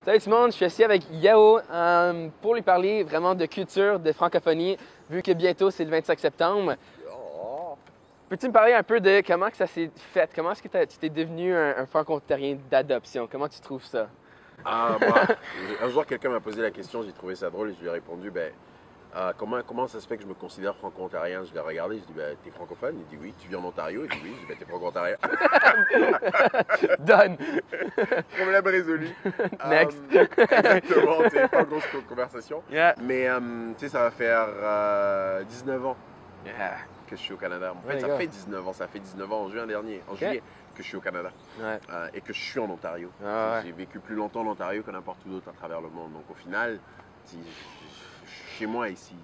Salut tout le monde, je suis assis avec Yao pour lui parler vraiment de culture, de francophonie, vu que bientôt c'est le 25 septembre. Oh. Peux-tu me parler un peu de comment que ça s'est fait? Comment est-ce que tu t'es devenu un franco-ontarien d'adoption? Comment tu trouves ça? Moi, un jour, quelqu'un m'a posé la question, j'ai trouvé ça drôle et je lui ai répondu, comment ça se fait que je me considère franco-ontarien? Je l'ai regardé, je lui ai dit, t'es francophone? Il dit oui. Tu vis en Ontario? Il dit oui. Je lui ai dit, t'es franco-ontarien. Done! Problème résolu. Next. Exactement, c'est pas une grosse conversation. Yeah. Mais tu sais, ça va faire 19 ans Yeah. que je suis au Canada. En fait, Ouais, ça gars. fait 19 ans. Ça fait 19 ans en juin dernier, en juillet, que je suis au Canada. Ouais. Et que je suis en Ontario. Ah ouais. J'ai vécu plus longtemps en Ontario que n'importe où d'autre à travers le monde. Donc au final, je suis chez moi ici.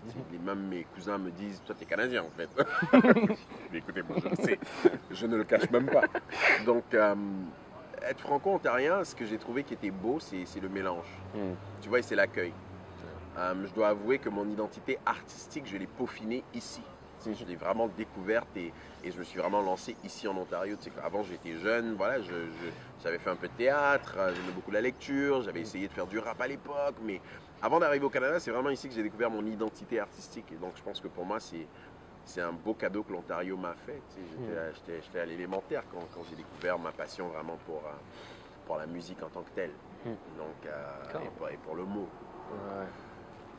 Même mes cousins me disent, toi t'es Canadien en fait. Mais écoutez, moi je le sais, je ne le cache même pas. Donc être franco-ontarien, ce que j'ai trouvé qui était beau, c'est le mélange. Tu vois, et c'est l'accueil. Je dois avouer que mon identité artistique, je l'ai peaufinée ici. Je l'ai vraiment découverte et je me suis vraiment lancé ici en Ontario. Tu sais, avant, j'étais jeune, voilà, j'avais fait un peu de théâtre, j'aimais beaucoup la lecture, j'avais essayé de faire du rap à l'époque, mais avant d'arriver au Canada, c'est vraiment ici que j'ai découvert mon identité artistique. Et donc, je pense que pour moi, c'est un beau cadeau que l'Ontario m'a fait. Tu sais, j'étais à l'élémentaire quand j'ai découvert ma passion vraiment pour la musique en tant que telle. Donc, et pour le mot. Ouais.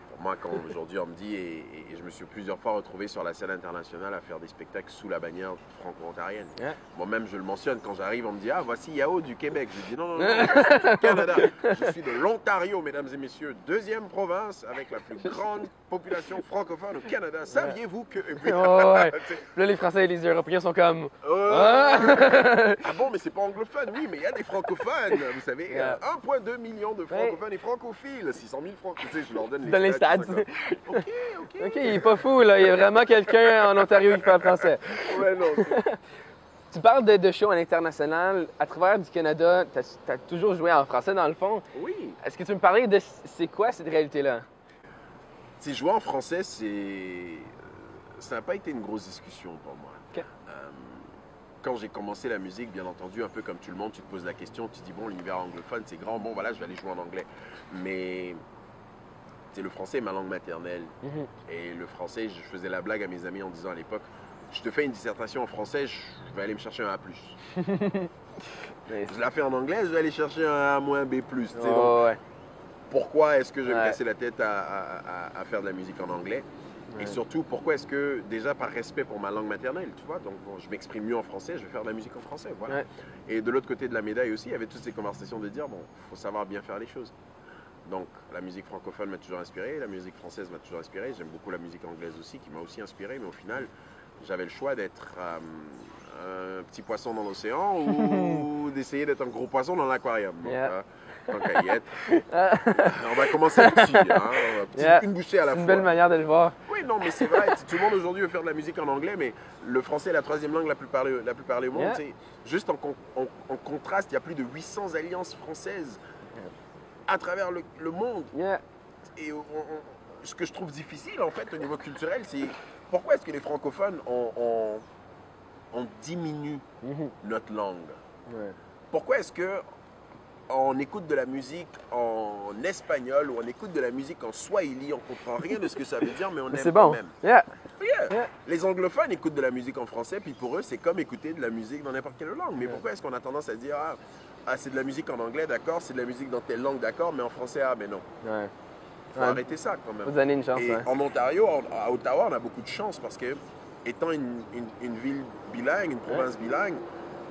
Pour moi, quand aujourd'hui on me dit, et je me suis plusieurs fois retrouvé sur la scène internationale à faire des spectacles sous la bannière franco-ontarienne. Yeah. Moi-même, je le mentionne, quand j'arrive, on me dit, ah, voici Yao du Québec. Je dis, non, je suis du Canada. Je suis de l'Ontario, mesdames et messieurs, deuxième province avec la plus grande population francophone au Canada. Saviez-vous que... Et puis, Oh, ouais. Là, les Français et les Européens sont comme. ah bon, mais c'est pas anglophone, oui, mais il y a des francophones. Vous savez, Yeah. 1,2 million de francophones et francophiles, 600 000 francs. Tu sais, je leur donne Dans les stats. stats. Ok. OK, il est pas fou, là. Il y a vraiment quelqu'un en Ontario qui parle français. Ouais, non. Tu parles de shows à l'international. À travers du Canada, tu as toujours joué en français, dans le fond. Oui. Est-ce que tu peux me parler de c'est quoi cette réalité-là? Si jouer en français, ça n'a pas été une grosse discussion pour moi. OK. Quand j'ai commencé la musique, bien entendu, un peu comme tout le monde, tu te poses la question, tu te dis, bon, l'univers anglophone, c'est grand, bon, voilà, je vais aller jouer en anglais. Mais le français est ma langue maternelle. Et le français, je faisais la blague à mes amis en disant à l'époque, je te fais une dissertation en français, je vais aller me chercher un A+. Je la fais en anglais, je vais aller chercher un A-B+. Tu sais, donc, Oh, ouais. pourquoi est-ce que je vais me Ouais. casser la tête à faire de la musique en anglais? Ouais. Et surtout, pourquoi est-ce que, déjà par respect pour ma langue maternelle, tu vois, donc bon, je m'exprime mieux en français, je vais faire de la musique en français, voilà. Ouais. Et de l'autre côté de la médaille aussi, il y avait toutes ces conversations de dire, bon, il faut savoir bien faire les choses. Donc, la musique francophone m'a toujours inspiré, la musique française m'a toujours inspiré, j'aime beaucoup la musique anglaise aussi, qui m'a aussi inspiré, mais au final, j'avais le choix d'être un petit poisson dans l'océan ou d'essayer d'être un gros poisson dans l'aquarium. Donc, Yeah. tant qu'à y être, on va commencer petit, hein, Yeah. une bouchée à la C'est fois. une belle manière de le voir. Oui, non, mais c'est vrai. Tout le monde aujourd'hui veut faire de la musique en anglais, mais le français est la troisième langue la plus parlée au monde. Yeah. C'est juste en contraste, il y a plus de 800 alliances françaises à travers le monde. Yeah. Et ce que je trouve difficile, en fait, au niveau culturel, c'est pourquoi est-ce que les francophones, on diminue notre langue? Ouais. Pourquoi est-ce que on écoute de la musique en espagnol ou on écoute de la musique en swahili, on comprend rien de ce que ça veut dire, mais on aime C'est quand bon. même. Yeah. Yeah. Yeah. Les anglophones écoutent de la musique en français, puis pour eux, c'est comme écouter de la musique dans n'importe quelle langue. Mais pourquoi est-ce qu'on a tendance à dire c'est de la musique en anglais, d'accord, c'est de la musique dans telle langue, d'accord, mais en français, mais non. Ouais. Faut Ouais. arrêter ça quand même. Faut donner une chance. Et Ouais. en Ontario, à Ottawa, on a beaucoup de chance parce que, étant une ville bilingue, une province bilingue,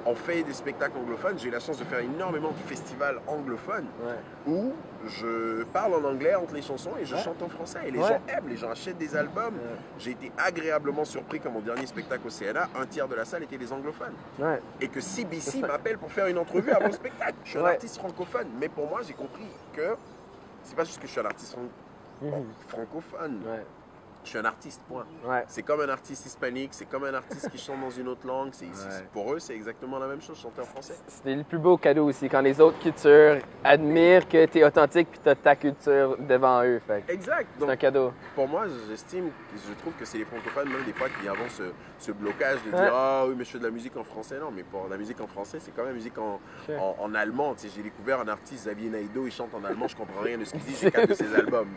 on fait des spectacles anglophones. J'ai eu la chance de faire énormément de festivals anglophones Ouais. où je parle en anglais entre les chansons et je chante en français. Et les Ouais. gens aiment, les gens achètent des albums. J'ai été agréablement surpris quand mon dernier spectacle au CNA, un tiers de la salle était des anglophones. Ouais. Et que CBC m'appelle pour faire une entrevue avant le spectacle. Je suis un Ouais. artiste francophone, mais pour moi, j'ai compris que c'est pas juste que je suis un artiste francophone. Ouais. je suis un artiste, point. Ouais. C'est comme un artiste hispanique, c'est comme un artiste qui chante dans une autre langue. Pour eux, c'est exactement la même chose, chanter en français. C'est le plus beau cadeau aussi, quand les autres cultures admirent que tu es authentique puis tu as ta culture devant eux. Exact. C'est un cadeau. Pour moi, je trouve que c'est les francophones, même des fois, qui avons ce blocage de dire ah oui, mais je fais de la musique en français. Non, mais pour la musique en français, c'est quand même la musique en allemand. Tu sais, j'ai découvert un artiste, Xavier Naidoo, il chante en allemand, je comprends rien de ce qu'il dit, j'écoute de ses albums.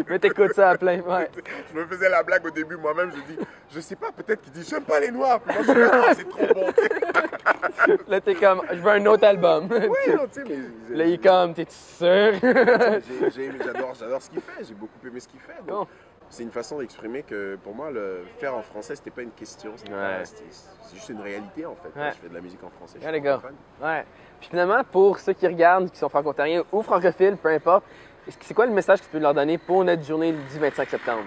Mais t'écoutes ça à plein. Ouais. Je me faisais la blague au début moi-même, je dis, je sais pas, peut-être qu'il dit j'aime pas les noirs. Puis moi, je dis, ah, c'est trop bon. Là, t'es comme, je veux un autre album. Oui, non, tu sais, mais. Là, il est comme, t'es sûr? J'adore ce qu'il fait, j'ai beaucoup aimé ce qu'il fait. Donc, c'est une façon d'exprimer que pour moi, le faire en français, c'était pas une question, c'est juste une réalité en fait. Je fais de la musique en français. Les gars. Ouais. Puis finalement, pour ceux qui regardent, qui sont franco-ontariens ou francophiles, peu importe, c'est quoi le message que tu peux leur donner pour notre journée du 25 septembre?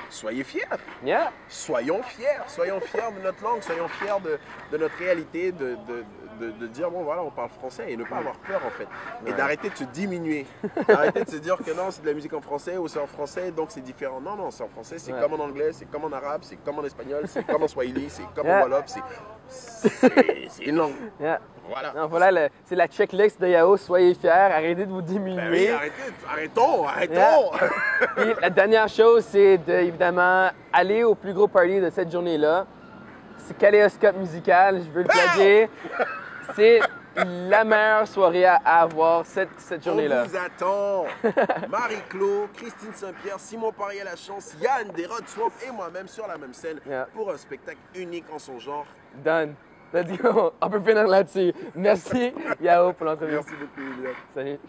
Soyez fiers. Yeah. Soyons fiers de notre langue, soyons fiers de notre réalité, de dire bon voilà, on parle français et ne pas avoir peur en fait. Et d'arrêter de se diminuer. D'arrêter de se dire que non, c'est de la musique en français ou c'est en français donc c'est différent. Non, non, c'est en français, c'est comme en anglais, c'est comme en arabe, c'est comme en espagnol, c'est comme en swahili, c'est comme en wolof, c'est une langue. Yeah. Voilà. Non, voilà, c'est la checklist de Yao. Soyez fiers, arrêtez de vous diminuer. Ben oui, arrêtons. Yeah. Puis la dernière chose, c'est évidemment aller au plus gros party de cette journée-là. C'est Kaléidoscope musical, je veux le plugger. C'est la meilleure soirée à avoir cette journée-là. On vous attend. Marie-Claude, Christine Saint-Pierre, Simon Pariel-Lachance, Yann des Rod Swamp et moi-même sur la même scène pour un spectacle unique en son genre. Done. Let's go. On peut finir là-dessus. Merci, Yao, pour l'entrevue. Merci beaucoup, William. Salut.